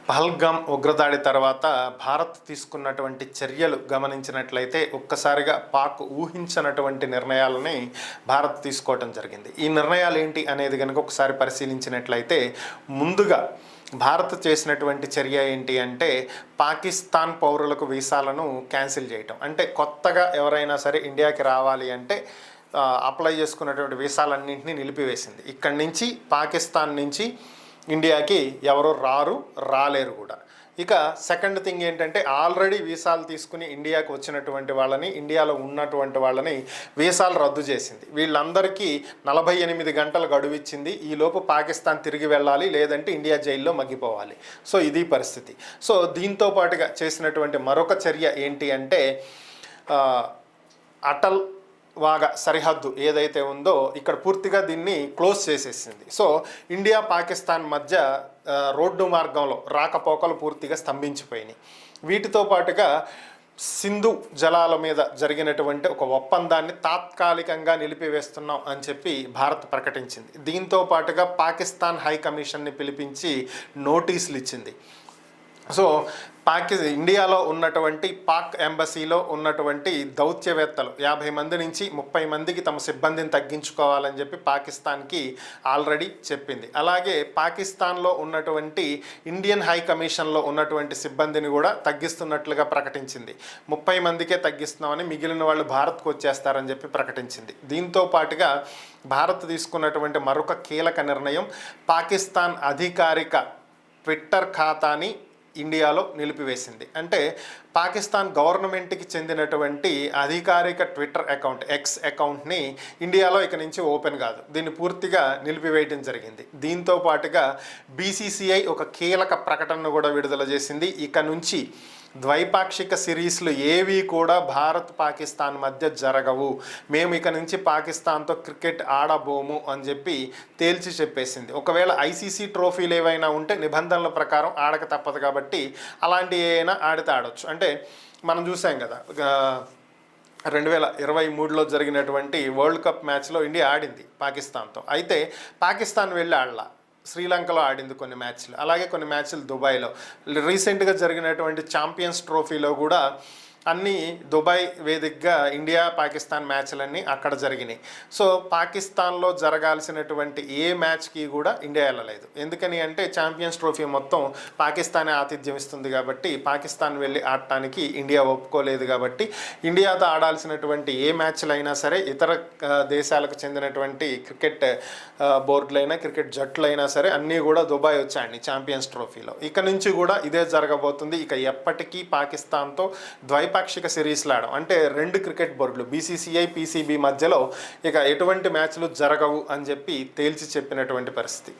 పహల్గామ్ ఉగ్రదాడి తర్వాత భారత్ తీసుకున్నటువంటి చర్యలు గమనించినట్లయితే ఒక్కసారిగా పాక్ ఊహించనటువంటి నిర్ణయాలని భారత్ తీసుకోవటం జరిగింది. ఈ నిర్ణయాలు ఏంటి అనేది కనుక ఒకసారి పరిశీలించినట్లయితే ముందుగా భారత్ చేసినటువంటి చర్య ఏంటి అంటే పాకిస్తాన్ పౌరులకు వీసాలను క్యాన్సిల్ చేయటం. అంటే కొత్తగా ఎవరైనా సరే ఇండియాకి రావాలి అంటే అప్లై చేసుకున్నటువంటి వీసాలన్నింటినీ నిలిపివేసింది. ఇక్కడి నుంచి పాకిస్తాన్ నుంచి ఇండియాకి ఎవరు రాలేరు కూడా. ఇక సెకండ్ థింగ్ ఏంటంటే ఆల్రెడీ వీసాలు తీసుకుని ఇండియాకి వచ్చినటువంటి వాళ్ళని, ఇండియాలో ఉన్నటువంటి వాళ్ళని వీసాలు రద్దు చేసింది. వీళ్ళందరికీ 48 గంటలు గడువు ఇచ్చింది. ఈలోపు పాకిస్తాన్ తిరిగి వెళ్ళాలి, లేదంటే ఇండియా జైల్లో మగ్గిపోవాలి. సో ఇది పరిస్థితి. సో దీంతో పాటుగా చేసినటువంటి మరొక చర్య ఏంటి అంటే అటల్ వాగా సరిహద్దు ఏదైతే ఉందో ఇక్కడ పూర్తిగా దీన్ని క్లోజ్ చేసేసింది. సో ఇండియా పాకిస్తాన్ మధ్య రోడ్డు మార్గంలో రాకపోకలు పూర్తిగా స్తంభించిపోయినాయి. వీటితో పాటుగా సింధు జలాల మీద జరిగినటువంటి ఒక ఒప్పందాన్ని తాత్కాలికంగా నిలిపివేస్తున్నాం అని చెప్పి భారత్ ప్రకటించింది. దీంతో పాటుగా పాకిస్తాన్ హై కమిషన్ని పిలిపించి నోటీసులు ఇచ్చింది. సో ఇండియాలో ఉన్నటువంటి పాక్ ఎంబసీలో ఉన్నటువంటి దౌత్యవేత్తలు 50 మంది నుంచి 30 మందికి తమ సిబ్బందిని తగ్గించుకోవాలని చెప్పి పాకిస్తాన్కి ఆల్రెడీ చెప్పింది. అలాగే పాకిస్తాన్లో ఉన్నటువంటి ఇండియన్ హై కమిషన్లో ఉన్నటువంటి సిబ్బందిని కూడా తగ్గిస్తున్నట్లుగా ప్రకటించింది. 30 మందికే తగ్గిస్తున్నామని, మిగిలిన వాళ్ళు భారత్కు వచ్చేస్తారని చెప్పి ప్రకటించింది. దీంతో పాటుగా భారత్ తీసుకున్నటువంటి మరొక కీలక నిర్ణయం పాకిస్తాన్ అధికారిక ట్విట్టర్ ఖాతాని ఇండియాలో నిలిపివేసింది. అంటే పాకిస్తాన్ గవర్నమెంట్కి చెందినటువంటి అధికారిక ట్విట్టర్ అకౌంట్ ఎక్స్ అకౌంట్ని ఇండియాలో ఇక నుంచి ఓపెన్ కాదు, దీన్ని పూర్తిగా నిలిపివేయడం జరిగింది. దీంతో పాటుగా బీసీసీఐ ఒక కీలక ప్రకటనను కూడా విడుదల చేసింది. ఇక నుంచి ద్వైపాక్షిక సిరీస్లు ఏవి కూడా భారత్ పాకిస్తాన్ మధ్య జరగవు, మేము ఇక నుంచి పాకిస్తాన్తో క్రికెట్ ఆడబోము అని చెప్పి తేల్చి చెప్పేసింది. ఒకవేళ ఐసీసీ ట్రోఫీలు ఏవైనా ఉంటే నిబంధనల ప్రకారం ఆడక తప్పదు కాబట్టి అలాంటి ఏమైనా ఆడితే ఆడొచ్చు. అంటే మనం చూసాం కదా 2023లో జరిగినటువంటి వరల్డ్ కప్ మ్యాచ్లో ఇండియా ఆడింది పాకిస్తాన్తో. అయితే పాకిస్తాన్ వెళ్ళి ఆడలా, శ్రీలంకలో ఆడింది కొన్ని మ్యాచ్లు, అలాగే కొన్ని మ్యాచ్లు దుబాయ్లో. రీసెంట్గా జరిగినటువంటి ఛాంపియన్స్ ట్రోఫీలో కూడా అన్నీ దుబాయ్ వేదికగా ఇండియా పాకిస్తాన్ మ్యాచ్లన్నీ అక్కడ జరిగినాయి. సో పాకిస్తాన్లో జరగాల్సినటువంటి ఏ మ్యాచ్కి కూడా ఇండియా వెళ్ళలేదు. ఎందుకని అంటే ఛాంపియన్స్ ట్రోఫీ మొత్తం పాకిస్తానే ఆతిథ్యం ఇస్తుంది కాబట్టి పాకిస్తాన్ వెళ్ళి ఆడటానికి ఇండియా ఒప్పుకోలేదు. కాబట్టి ఇండియాతో ఆడాల్సినటువంటి ఏ మ్యాచ్లు అయినా సరే ఇతర దేశాలకు చెందినటువంటి క్రికెట్ బోర్డులైనా క్రికెట్ జట్లైనా సరే అన్నీ కూడా దుబాయ్ వచ్చాయండి ఛాంపియన్స్ ట్రోఫీలో. ఇక నుంచి కూడా ఇదే జరగబోతుంది. ఇక ఎప్పటికీ పాకిస్తాన్తో ద్వైపాక్షిక సిరీస్లు ఆడడం అంటే 2 క్రికెట్ బోర్డులు బీసీసీఐ పీసీబీ మధ్యలో ఇక ఎటువంటి మ్యాచ్లు జరగవు అని చెప్పి తేల్చి చెప్పినటువంటి పరిస్థితి.